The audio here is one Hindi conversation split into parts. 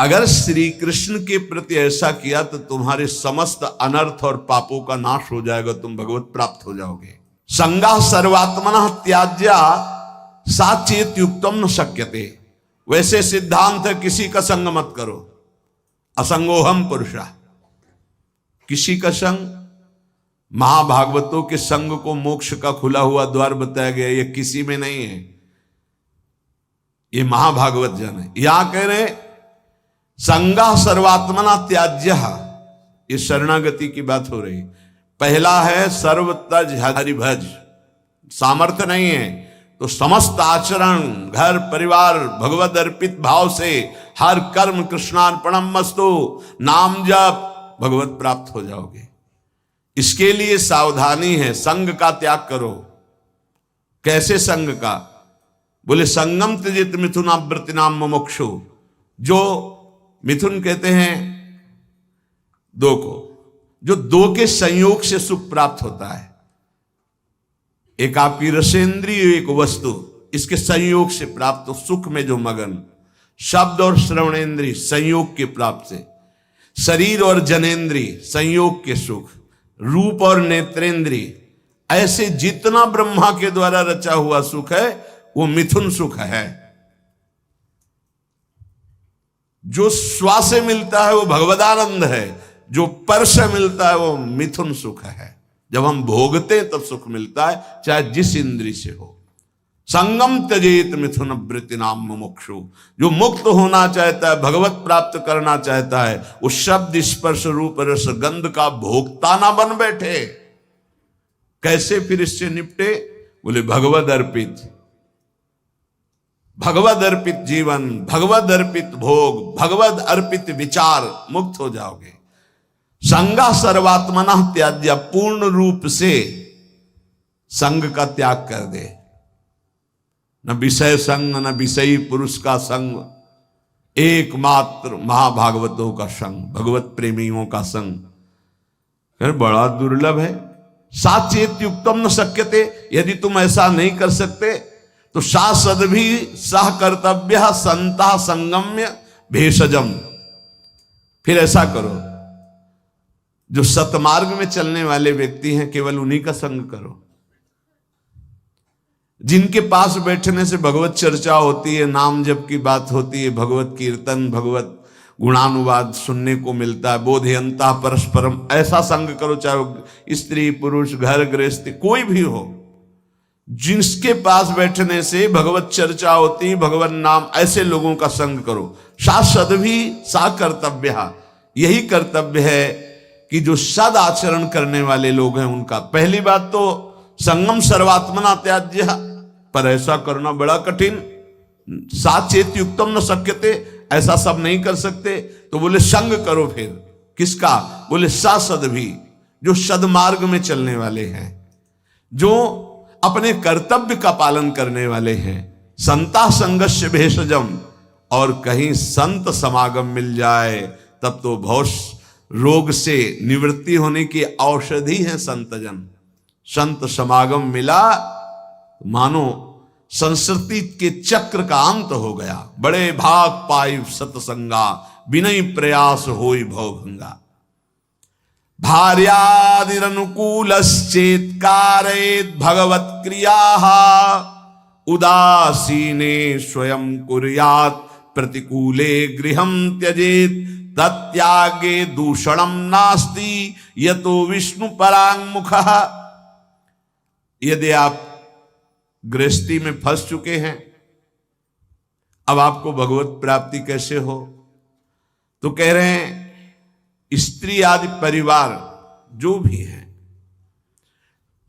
अगर श्री कृष्ण के प्रति ऐसा किया तो तुम्हारे समस्त अनर्थ और पापों का नाश हो जाएगा, तुम भगवत प्राप्त हो जाओगे। संगा सर्वात्मनः त्याज्या साचेत युक्तम न शक्यते। वैसे सिद्धांत है किसी का संग मत करो, असंगोहम पुरुषा। किसी का संग, महाभागवतों के संग को मोक्ष का खुला हुआ द्वार बताया गया, ये किसी में नहीं है, ये महाभागवत जन है। यहां कह रहे संगा सर्वात्मना त्याज्य, ये शरणागति की बात हो रही। पहला है सर्वतज हरिभज, सामर्थ्य नहीं है तो समस्त आचरण, घर परिवार भगवद अर्पित भाव से हर कर्म कृष्णार्पणमस्तु, नाम जप, भगवत प्राप्त हो जाओगे। इसके लिए सावधानी है, संग का त्याग करो। कैसे संग का? बोले संगम त्यजित मिथुनावृत्तिनाम मुमुक्षु। जो मिथुन कहते हैं दो को, जो दो के संयोग से सुख प्राप्त होता है। एक आपकी रसेंद्रिय, एक वस्तु, इसके संयोग से प्राप्त हो सुख में जो मगन। शब्द और श्रवणेन्द्रिय संयोग के प्राप्त से, शरीर और जनेन्द्रिय संयोग के सुख, रूप और नेत्रेंद्रिय, ऐसे जितना ब्रह्मा के द्वारा रचा हुआ सुख है वो मिथुन सुख है। जो श्वास से मिलता है वो भगवदानंद है, जो पर से मिलता है वो मिथुन सुख है। जब हम भोगते हैं तब सुख मिलता है, चाहे जिस इंद्री से हो। संगम त्यजेत मिथुन वृत्ति नाम मुमुक्षु। जो मुक्त होना चाहता है, भगवत प्राप्त करना चाहता है, उस शब्द स्पर्श रूप रस गंध का भोक्ता ना बन बैठे। कैसे फिर इससे निपटे? बोले भगवद अर्पित, भगवद अर्पित जीवन, भगवद अर्पित भोग, भगवद अर्पित विचार, मुक्त हो जाओगे। संगा सर्वात्मना त्याज्य, पूर्ण रूप से संग का त्याग कर दे। न विषय संग, न विषयी पुरुष का संग, एकमात्र महाभागवतों का संग, भगवत प्रेमियों का संग फिर बड़ा दुर्लभ है। साचेत युक्तम न शक्यते। यदि तुम ऐसा नहीं कर सकते तो शासद भी सह कर्तव्य संता संगम्य भेषजम। फिर ऐसा करो, जो सतमार्ग में चलने वाले व्यक्ति हैं केवल उन्हीं का संग करो। जिनके पास बैठने से भगवत चर्चा होती है, नाम जप की बात होती है, भगवत कीर्तन, भगवत गुणानुवाद सुनने को मिलता है, बोधयंता परस्परम, ऐसा संग करो। चाहे स्त्री पुरुष, घर गृहस्थी, कोई भी हो, जिसके पास बैठने से भगवत चर्चा होती, भगवत नाम, ऐसे लोगों का संग करो। शासद भी सा कर्तव्य, यही कर्तव्य है कि जो सद आचरण करने वाले लोग हैं उनका। पहली बात तो संगम सर्वात्मना त्याज्य, पर ऐसा करना बड़ा कठिन। साचेत युक्तम न शक्यते, ऐसा सब नहीं कर सकते। तो बोले संग करो। फिर किसका? बोले सासद भी, जो सदमार्ग में चलने वाले हैं, जो अपने कर्तव्य का पालन करने वाले हैं। संता संगस्य भेषजम, और कहीं संत समागम मिल जाए तब तो बहुत रोग से निवृत्ति होने की औषधि है संतजन। संत समागम मिला मानो संस्कृति के चक्र का अंत हो गया। बड़े भाग पाई सतसंगा, विनय प्रयास होई भवभंगा। भार्यादिरनुकूलश्चेत् कारयेत् भगवत क्रिया, उदासीने स्वयं कुर्यात् प्रतिकूले गृहं त्यजेत्, तत्यागे दूषणम नास्ति यतो विष्णु परांगमुखः। यदि आप गृहस्थी में फंस चुके हैं, अब आपको भगवत प्राप्ति कैसे हो? तो कह रहे हैं स्त्री आदि परिवार जो भी है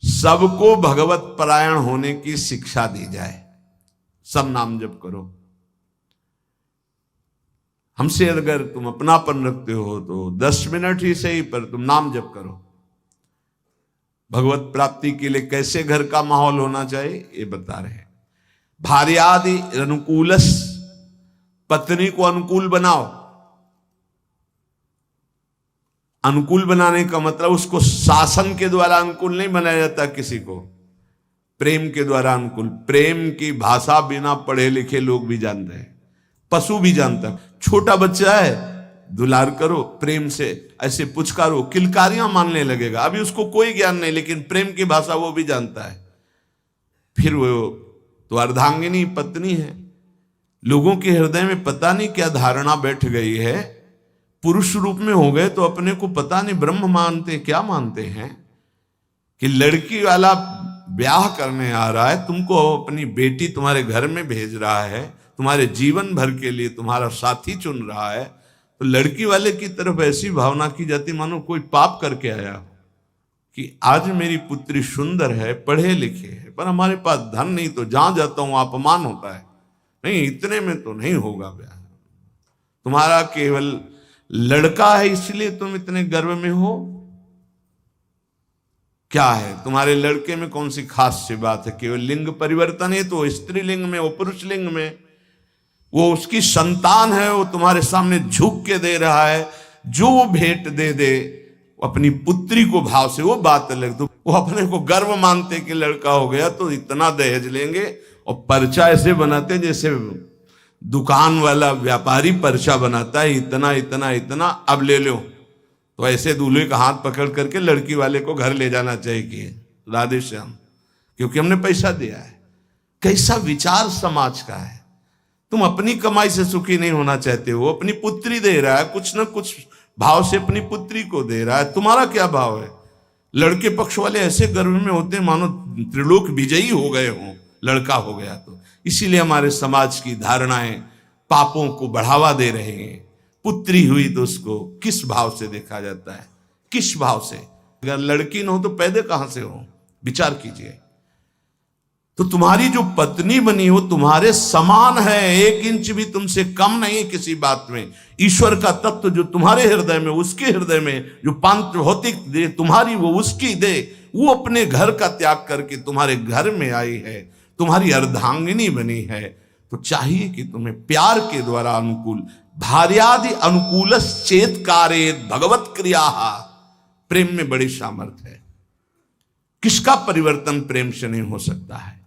सबको भगवत परायण होने की शिक्षा दी जाए। सब नाम जप करो। हमसे अगर तुम अपनापन रखते हो तो 10 मिनट ही सही, पर तुम नाम जप करो। भगवत प्राप्ति के लिए कैसे घर का माहौल होना चाहिए ये बता रहे हैं। भार्यादि अनुकूलस, पत्नी को अनुकूल बनाओ। अनुकूल बनाने का मतलब उसको शासन के द्वारा अनुकूल नहीं बनाया जाता, किसी को प्रेम के द्वारा अनुकूल। प्रेम की भाषा बिना पढ़े लिखे लोग भी जानते हैं। पशु भी जानता है। छोटा बच्चा है, दुलार करो, प्रेम से ऐसे पुचकारो, किलकारियां मानने लगेगा। अभी उसको कोई ज्ञान नहीं, लेकिन प्रेम की भाषा वो भी जानता है। फिर वो तो अर्धांगिनी पत्नी है। लोगों के हृदय में पता नहीं क्या धारणा बैठ गई है, पुरुष रूप में हो गए तो अपने को पता नहीं ब्रह्म मानते क्या मानते हैं, कि लड़की वाला ब्याह करने आ रहा है, तुमको अपनी बेटी तुम्हारे घर में भेज रहा है, तुम्हारे जीवन भर के लिए तुम्हारा साथी चुन रहा है, तो लड़की वाले की तरफ ऐसी भावना की जाती मानो कोई पाप करके आया हो, कि आज मेरी पुत्री सुंदर है, पढ़े लिखे है, पर हमारे पास धन नहीं, तो जहां जाता हूं अपमान होता है, नहीं इतने में तो नहीं होगा ब्याह। तुम्हारा केवल लड़का है इसलिए तुम इतने गर्व में हो, क्या है तुम्हारे लड़के में कौन सी खास सी बात है? केवल लिंग परिवर्तन है, तो स्त्रीलिंग में, वो पुरुष लिंग में, वो उसकी संतान है, वो तुम्हारे सामने झुक के दे रहा है, जो वो भेंट दे दे अपनी पुत्री को भाव से, वो बात अलग। तो वो अपने को गर्व मानते कि लड़का हो गया तो इतना दहेज लेंगे, और पर्चा ऐसे बनाते जैसे दुकान वाला व्यापारी पर्चा बनाता है, इतना इतना इतना, अब ले लो। तो ऐसे दूल्हे का हाथ पकड़ करके लड़की वाले को घर ले जाना चाहिए कि राधे श्याम, क्योंकि हमने पैसा दिया है। कैसा विचार समाज का है। तुम अपनी कमाई से सुखी नहीं होना चाहते हो, अपनी पुत्री दे रहा है, कुछ ना कुछ भाव से अपनी पुत्री को दे रहा है, तुम्हारा क्या भाव है? लड़के पक्ष वाले ऐसे गर्व में होते हैं मानो त्रिलोक विजयी हो गए हों, लड़का हो गया तो। इसीलिए हमारे समाज की धारणाएं पापों को बढ़ावा दे रहे हैं। पुत्री हुई तो उसको किस भाव से देखा जाता है, किस भाव से? अगर लड़की न हो तो पैदे कहां से हो? विचार कीजिए। तो तुम्हारी जो पत्नी बनी हो तुम्हारे समान है, 1 इंच भी तुमसे कम नहीं किसी बात में। ईश्वर का तत्व जो तुम्हारे हृदय में, उसके हृदय में जो पांच भौतिक दे तुम्हारी, वो उसकी दे, वो अपने घर का त्याग करके तुम्हारे घर में आई है, तुम्हारी अर्धांगिनी बनी है। तो चाहिए कि तुम्हें प्यार के द्वारा अनुकूल, भार्यादि अनुकूल चेत कार्य भगवत क्रिया, प्रेम में बड़ी सामर्थ्य है। किसका परिवर्तन प्रेम से नहीं हो सकता है?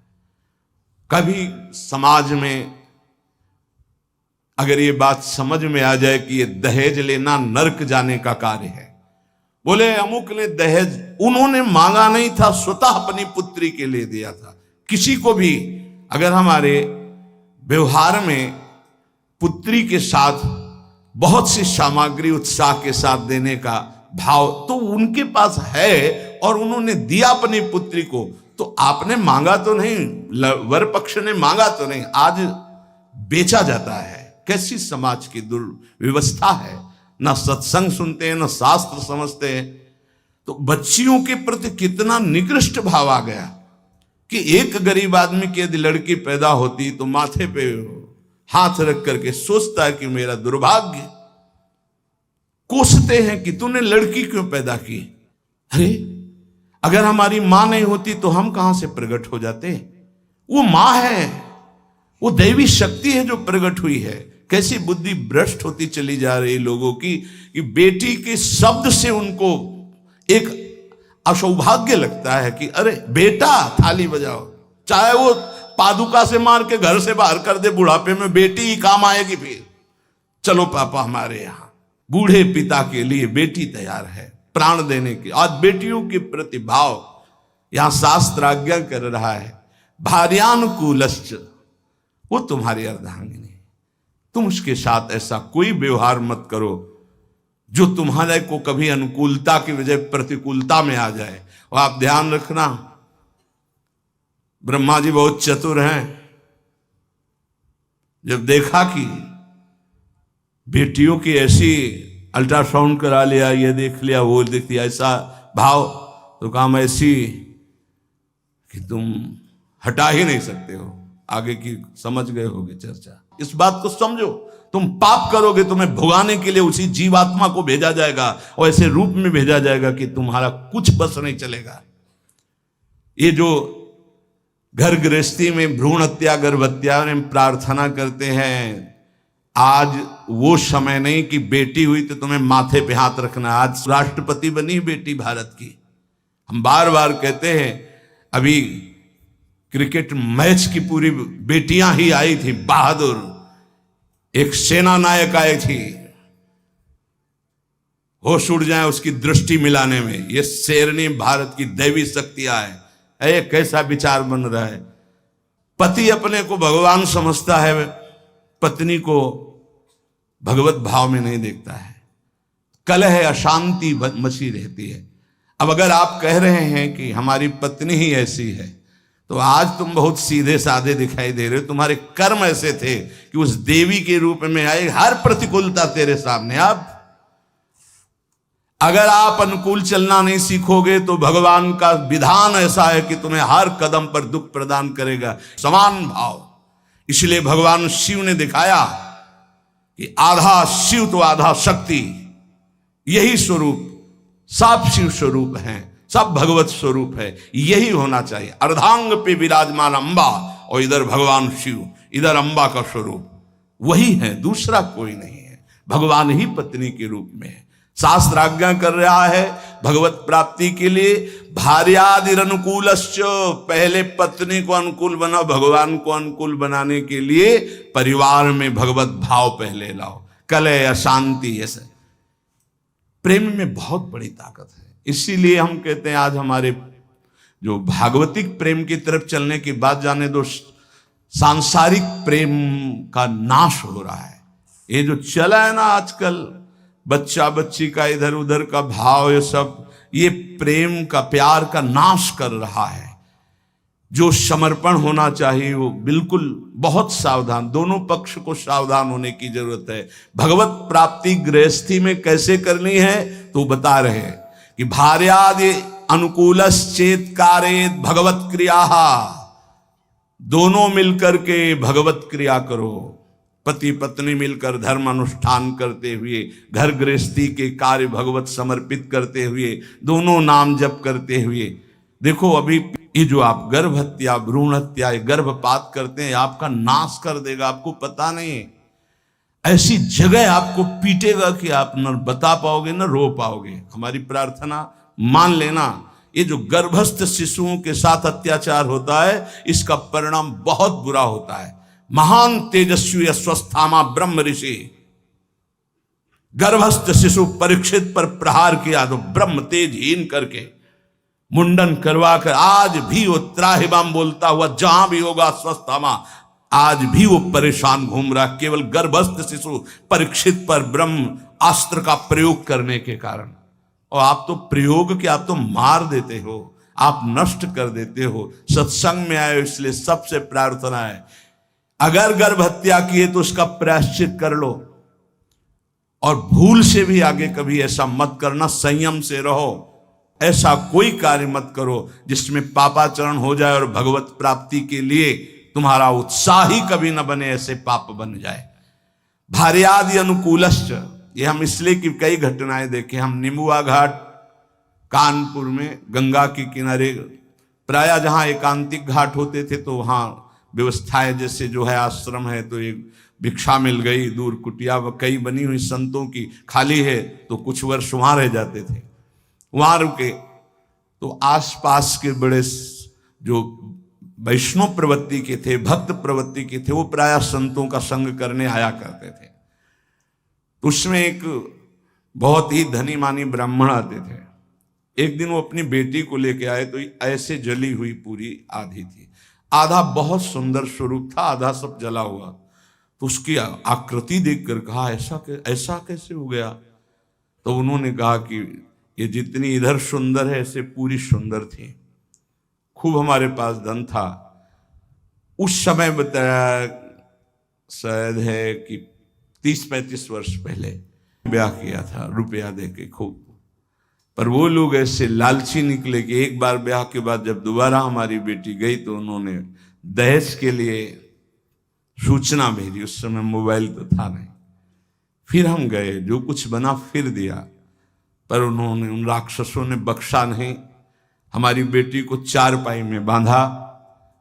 कभी समाज में अगर ये बात समझ में आ जाए कि ये दहेज लेना नरक जाने का कार्य है, बोले अमुक ने दहेज, उन्होंने मांगा नहीं था, स्वतः अपनी पुत्री के लिए दिया था। किसी को भी अगर हमारे व्यवहार में पुत्री के साथ बहुत सी सामग्री उत्साह के साथ देने का भाव तो उनके पास है और उन्होंने दिया अपनी पुत्री को, तो आपने मांगा तो नहीं, वर पक्ष ने मांगा तो नहीं, आज बेचा जाता है। कैसी समाज की दुर्व्यवस्था है। ना सत्संग सुनते हैं, ना शास्त्र समझते हैं। तो बच्चियों के प्रति कितना निकृष्ट भाव आ गया कि एक गरीब आदमी की यदि लड़की पैदा होती तो माथे पे हाथ रख करके सोचता है कि मेरा दुर्भाग्य, कोसते हैं कि तूने लड़की क्यों पैदा की। अरे अगर हमारी मां नहीं होती तो हम कहां से प्रकट हो जाते? वो मां है, वो दैवी शक्ति है जो प्रकट हुई है। कैसी बुद्धि भ्रष्ट होती चली जा रही लोगों की कि बेटी के शब्द से उनको एक असौभाग्य लगता है कि अरे बेटा थाली बजाओ, चाहे वो पादुका से मार के घर से बाहर कर दे, बुढ़ापे में बेटी ही काम आएगी। फिर चलो पापा हमारे यहां, बूढ़े पिता के लिए बेटी तैयार है प्राण देने के। आज बेटियों के प्रति भाव यहां शास्त्र आज्ञा कर रहा है, भार्यानुकूलश्च, वो तुम्हारी अर्धांगिनी, तुम उसके साथ ऐसा कोई व्यवहार मत करो जो तुम्हारे को कभी अनुकूलता की वजह प्रतिकूलता में आ जाए। और आप ध्यान रखना, ब्रह्मा जी बहुत चतुर हैं। जब देखा कि बेटियों की ऐसी अल्ट्रासाउंड करा लिया, ये देख लिया, वो देख लिया, ऐसा भाव, तो काम ऐसी कि तुम हटा ही नहीं सकते हो। आगे की समझ गए होगे चर्चा। इस बात को समझो, तुम पाप करोगे तुम्हें भुगाने के लिए उसी जीवात्मा को भेजा जाएगा और ऐसे रूप में भेजा जाएगा कि तुम्हारा कुछ बस नहीं चलेगा। ये जो घर गृहस्थी में भ्रूण हत्या, गर्भ हत्या में प्रार्थना करते हैं, आज वो समय नहीं कि बेटी हुई तो तुम्हें माथे पे हाथ रखना। आज राष्ट्रपति बनी बेटी भारत की। हम बार बार कहते हैं, अभी क्रिकेट मैच की पूरी बेटियां ही आई थी, बहादुर, एक सेना नायक आए थी, होश उड़ जाए उसकी दृष्टि मिलाने में, ये शेरनी भारत की दैवी शक्तियां है। ये कैसा विचार बन रहा है? पति अपने को भगवान समझता है, पत्नी को भगवत भाव में नहीं देखता है, कलह अशांति मची रहती है। अब अगर आप कह रहे हैं कि हमारी पत्नी ही ऐसी है, तो आज तुम बहुत सीधे साधे दिखाई दे रहे हो। तुम्हारे कर्म ऐसे थे कि उस देवी के रूप में आए, हर प्रतिकूलता तेरे सामने। अब अगर आप अनुकूल चलना नहीं सीखोगे तो भगवान का विधान ऐसा है कि तुम्हें हर कदम पर दुख प्रदान करेगा। समान भाव, इसलिए भगवान शिव ने दिखाया कि आधा शिव तो आधा शक्ति, यही स्वरूप सब शिव स्वरूप हैं, सब भगवत स्वरूप है। यही होना चाहिए। अर्धांग पे विराजमान अम्बा, और इधर भगवान शिव, इधर अम्बा का स्वरूप वही है, दूसरा कोई नहीं है। भगवान ही पत्नी के रूप में है। शास्त्र आज्ञा कर रहा है भगवत प्राप्ति के लिए, भार्यादिर अनुकूलश्च, पहले पत्नी को अनुकूल बनाओ, भगवान को अनुकूल बनाने के लिए परिवार में भगवत भाव पहले लाओ। कलह अशांति, ऐसे प्रेम में बहुत बड़ी ताकत है। इसीलिए हम कहते हैं आज हमारे जो भागवतिक प्रेम की तरफ चलने की बात जाने दो, सांसारिक प्रेम का नाश हो रहा है। ये जो चला है ना आजकल, बच्चा बच्ची का इधर उधर का भाव, ये सब ये प्रेम का, प्यार का नाश कर रहा है। जो समर्पण होना चाहिए वो बिल्कुल बहुत सावधान, दोनों पक्ष को सावधान होने की जरूरत है। भगवत प्राप्ति गृहस्थी में कैसे करनी है तो बता रहे हैं कि भार्यादि अनुकूलश्चेत कारेत भगवत क्रिया, दोनों मिलकर के भगवत क्रिया करो। पति पत्नी मिलकर धर्म अनुष्ठान करते हुए, घर गृहस्थी के कार्य भगवत समर्पित करते हुए, दोनों नाम जप करते हुए। देखो अभी ये जो आप गर्भ हत्या, भ्रूण हत्या, गर्भपात करते हैं, आपका नाश कर देगा, आपको पता नहीं। ऐसी जगह आपको पीटेगा कि आप न बता पाओगे न रो पाओगे। हमारी प्रार्थना मान लेना, ये जो गर्भस्थ शिशुओं के साथ अत्याचार होता है, इसका परिणाम बहुत बुरा होता है। महान तेजस्वी अस्वस्थामा ब्रह्म ऋषि, गर्भस्थ शिशु परीक्षित पर प्रहार किया तो ब्रह्म तेजहीन करके मुंडन करवा कर, आज भी वो त्राहिमाम बोलता हुआ जहां भी होगा अस्वस्थामा, आज भी वो परेशान घूम रहा, केवल गर्भस्थ शिशु परीक्षित पर ब्रह्म अस्त्र का प्रयोग करने के कारण। और आप तो प्रयोग के, आप तो मार देते हो, आप नष्ट कर देते हो। सत्संग में आए इसलिए सबसे प्रार्थना है, अगर गर्भ हत्या किए तो उसका प्रायश्चित कर लो, और भूल से भी आगे कभी ऐसा मत करना, संयम से रहो। ऐसा कोई कार्य मत करो जिसमें पापाचरण हो जाए और भगवत प्राप्ति के लिए तुम्हारा उत्साह ही कभी न बने, ऐसे पाप बन जाए। भार्यादि अनुकूलश्च, ये हम इसलिए कि कई घटनाएं देखे। हम निमुआ घाट कानपुर में गंगा के किनारे, प्रायः जहां एकांतिक घाट होते थे तो वहां व्यवस्थाएं, जैसे जो है आश्रम है तो एक भिक्षा मिल गई, दूर कुटिया कई बनी हुई संतों की, खाली है तो कुछ वर्ष वहां रह जाते थे। वहां रुके तो आसपास के बड़े जो वैष्णव प्रवृत्ति के थे, भक्त प्रवृत्ति के थे, वो प्रायः संतों का संग करने आया करते थे। तो उसमें एक बहुत ही धनी मानी ब्राह्मण आते थे। एक दिन वो अपनी बेटी को लेके आए तो ऐसे जली हुई पूरी आधी थी, आधा बहुत सुंदर स्वरूप था, आधा सब जला हुआ। तो उसकी आकृति देखकर कहा ऐसा कैसे हो गया? तो उन्होंने कहा कि ये जितनी इधर सुंदर है ऐसे पूरी सुंदर थी। खूब हमारे पास धन था उस समय, बताया शायद है कि 30-35 वर्ष पहले ब्याह किया था रुपया देके खूब। पर वो लोग ऐसे लालची निकले कि एक बार ब्याह के बाद जब दोबारा हमारी बेटी गई तो उन्होंने दहेज के लिए सूचना भेजी। उस समय मोबाइल तो था नहीं। फिर हम गए, जो कुछ बना फिर दिया, पर उन्होंने, उन राक्षसों ने बख्शा नहीं। हमारी बेटी को चारपाई में बांधा,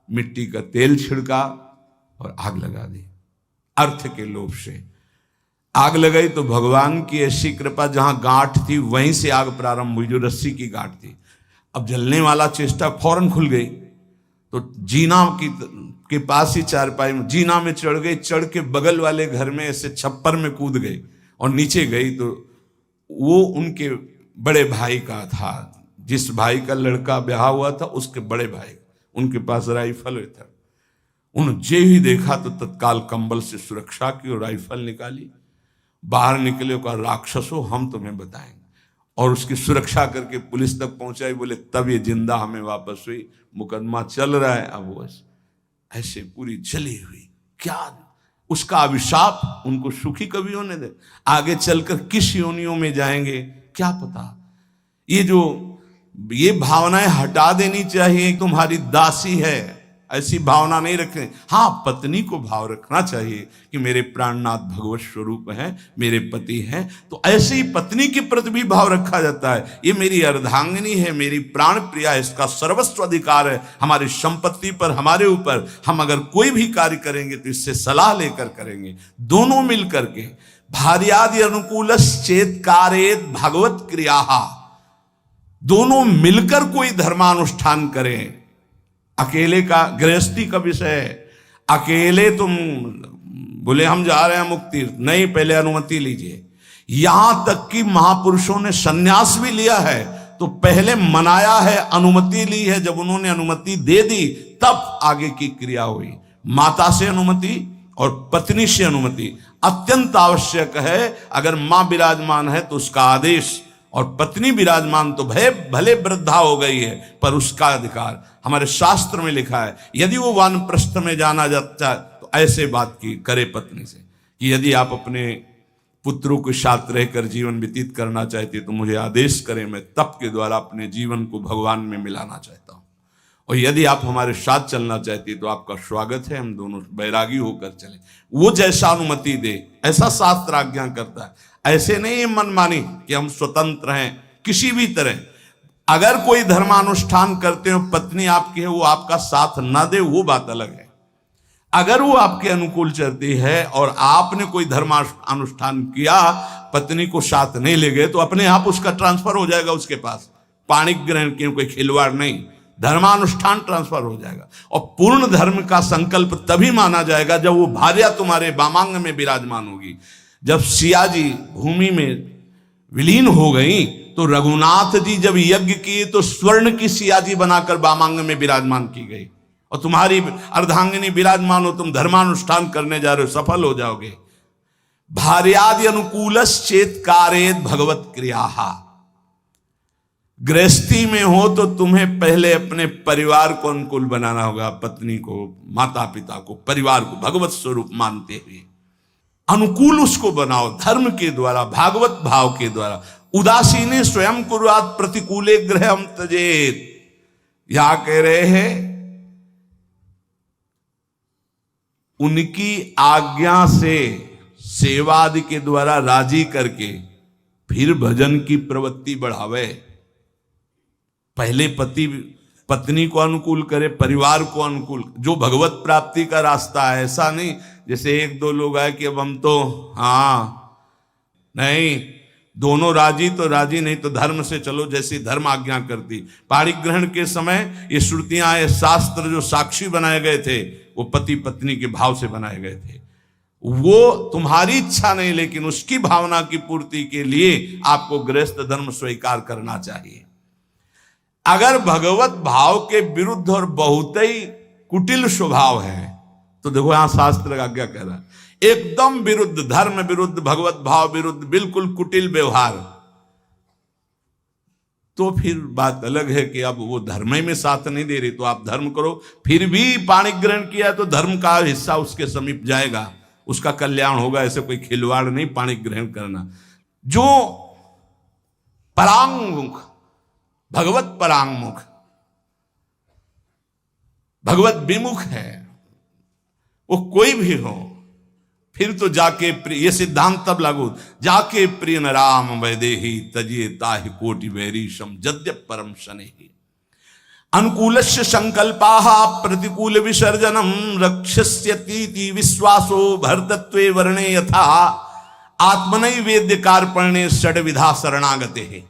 मिट्टी का तेल छिड़का और आग लगा दी। अर्थ के लोभ से आग लगाई तो भगवान की ऐसी कृपा, जहां गांठ थी वहीं से आग प्रारंभ हुई, जो रस्सी की गांठ थी। अब जलने वाला चेष्टा फौरन खुल गई तो जीना के पास ही चारपाई में जीना में चढ़ गई, चढ़ के बगल वाले घर में ऐसे छप्पर में कूद गई और नीचे गई तो वो उनके बड़े भाई का था, जिस भाई का लड़का ब्याह हुआ था उसके बड़े भाई, उनके पास राइफल था। उन्होंने जे ही देखा तो तत्काल कंबल से सुरक्षा की और राइफल निकाली, बाहर निकले, कहा राक्षसों हम तुम्हें बताएंगे, और उसकी सुरक्षा करके पुलिस तक पहुंचाई। बोले तब ये जिंदा हमें वापस हुई, मुकदमा चल रहा है। अब वो ऐसे पूरी जली हुई, क्या उसका अभिशाप उनको सुखी कभी होने दे, आगे चलकर किस योनियों में जाएंगे क्या पता। ये भावनाएं हटा देनी चाहिए, तुम्हारी दासी है ऐसी भावना नहीं रखें। हाँ, पत्नी को भाव रखना चाहिए कि मेरे प्राणनाथ भगवत स्वरूप हैं, मेरे पति हैं, तो ऐसे ही पत्नी के प्रति भी भाव रखा जाता है। ये मेरी अर्धांगिनी है, मेरी प्राण प्रिया है, इसका सर्वस्व अधिकार है हमारी संपत्ति पर, हमारे ऊपर। हम अगर कोई भी कार्य करेंगे तो इससे सलाह लेकर करेंगे, दोनों मिल करके। भार्यादि अनुकूलश्चेत् कारयेत् भगवत क्रिया, दोनों मिलकर कोई धर्मानुष्ठान करें। अकेले का गृहस्थी का विषय है, अकेले तुम बोले हम जा रहे हैं मुक्ति, नहीं, पहले अनुमति लीजिए। यहां तक कि महापुरुषों ने सन्यास भी लिया है तो पहले मनाया है, अनुमति ली है, जब उन्होंने अनुमति दे दी तब आगे की क्रिया हुई। माता से अनुमति और पत्नी से अनुमति अत्यंत आवश्यक है। अगर मां विराजमान है तो उसका आदेश, और पत्नी विराजमान तो भले वृद्धा हो गई है पर उसका अधिकार। हमारे शास्त्र में लिखा है यदि वो वानप्रस्थ में जाना जाता है तो ऐसे बात की करे पत्नी से कि यदि आप अपने पुत्रों के साथ रहकर जीवन व्यतीत करना चाहते तो मुझे आदेश करें, मैं तप के द्वारा अपने जीवन को भगवान में मिलाना चाहता हूं। और यदि आप हमारे साथ चलना चाहते तो आपका स्वागत है, हम दोनों बैरागी होकर चले। वो जैसा अनुमति दे ऐसा शास्त्र आज्ञा करता है। ऐसे नहीं मनमानी कि हम स्वतंत्र हैं किसी भी तरह। अगर कोई धर्मानुष्ठान करते हो, पत्नी आपकी है, वो आपका साथ ना दे वो बात अलग है। अगर वो आपके अनुकूल चलती है और आपने कोई धर्मानुष्ठान किया, पत्नी को साथ नहीं ले गए, तो अपने आप उसका ट्रांसफर हो जाएगा उसके पास। पाणिक ग्रहण की कोई खिलवाड़ नहीं, धर्मानुष्ठान ट्रांसफर हो जाएगा। और पूर्ण धर्म का संकल्प तभी माना जाएगा जब वो भार्या तुम्हारे वामांग में विराजमान होगी। जब सिया जी भूमि में विलीन हो गई तो रघुनाथ जी जब यज्ञ किए तो स्वर्ण की सिया जी बनाकर वामांग में विराजमान की गई। और तुम्हारी अर्धांगिनी विराजमान हो, तुम धर्मानुष्ठान करने जा रहे हो, सफल हो जाओगे। भार्यादि अनुकूलश्चेत् कारयेत् भगवत क्रिया। गृहस्थी में हो तो तुम्हें पहले अपने परिवार को अनुकूल बनाना होगा, पत्नी को, माता पिता को, परिवार को भगवत स्वरूप मानते हुए अनुकूल उसको बनाओ धर्म के द्वारा, भागवत भाव के द्वारा। उदासीने स्वयं कुर्यात् प्रतिकूले गृहं त्यजेत्। यहां कह रहे हैं उनकी आज्ञा से सेवादि के द्वारा राजी करके फिर भजन की प्रवृत्ति बढ़ावे। पहले पत्नी को अनुकूल करे, परिवार को अनुकूल, जो भगवत प्राप्ति का रास्ता है। ऐसा नहीं जैसे एक दो लोग आए कि अब हम तो नहीं, दोनों राजी तो राजी, नहीं तो धर्म से चलो जैसी धर्म आज्ञा करती। पाणिक ग्रहण के समय ये श्रुतियां, ये शास्त्र जो साक्षी बनाए गए थे वो पति पत्नी के भाव से बनाए गए थे। वो तुम्हारी इच्छा नहीं, लेकिन उसकी भावना की पूर्ति के लिए आपको गृहस्थ धर्म स्वीकार करना चाहिए। अगर भगवत भाव के विरुद्ध और बहुत ही कुटिल स्वभाव है तो देखो यहां शास्त्र का क्या कह रहा है, एकदम विरुद्ध, धर्म विरुद्ध, भगवत भाव विरुद्ध, बिल्कुल कुटिल व्यवहार, तो फिर बात अलग है कि अब वो धर्म में साथ नहीं दे रही तो आप धर्म करो। फिर भी पाणिक ग्रहण किया तो धर्म का हिस्सा उसके समीप जाएगा, उसका कल्याण होगा। ऐसे कोई खिलवाड़ नहीं पाणिक ग्रहण करना। जो परांगमुख, भगवत परांगमुख, भगवत विमुख है, वो कोई भी हो, फिर तो जाके प्रिय, ये सिद्धांत तब लागू, जाके प्रिय न राम वैदेही तजिए ताहि कोटि वैरीशम यद्यप परम शनेहि। अनुकूलस्य संकल्पाः प्रतिकूल विसर्जनम रक्षस्यतीति विश्वासो भरतत्वे वर्णे यथा आत्मनैवेद्य कार्पण्ये षड्विधा शरणागते है।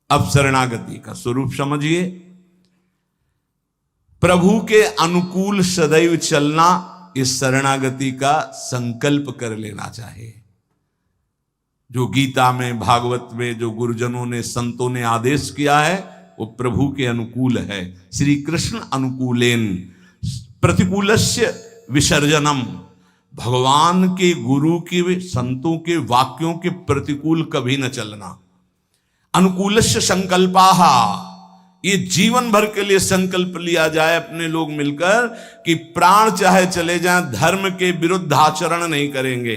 अब शरणागति का स्वरूप समझिए। प्रभु के अनुकूल सदैव चलना, इस शरणागति का संकल्प कर लेना चाहिए। जो गीता में, भागवत में जो गुरुजनों ने, संतों ने आदेश किया है वो प्रभु के अनुकूल है। श्री कृष्ण अनुकूलेन प्रतिकूलस्य विसर्जनम, भगवान के, गुरु के, संतों के वाक्यों के प्रतिकूल कभी न चलना। अनुकूलस्य संकल्पाः, ये जीवन भर के लिए संकल्प लिया जाए अपने लोग मिलकर कि प्राण चाहे चले जाएं, धर्म के विरुद्ध आचरण नहीं करेंगे।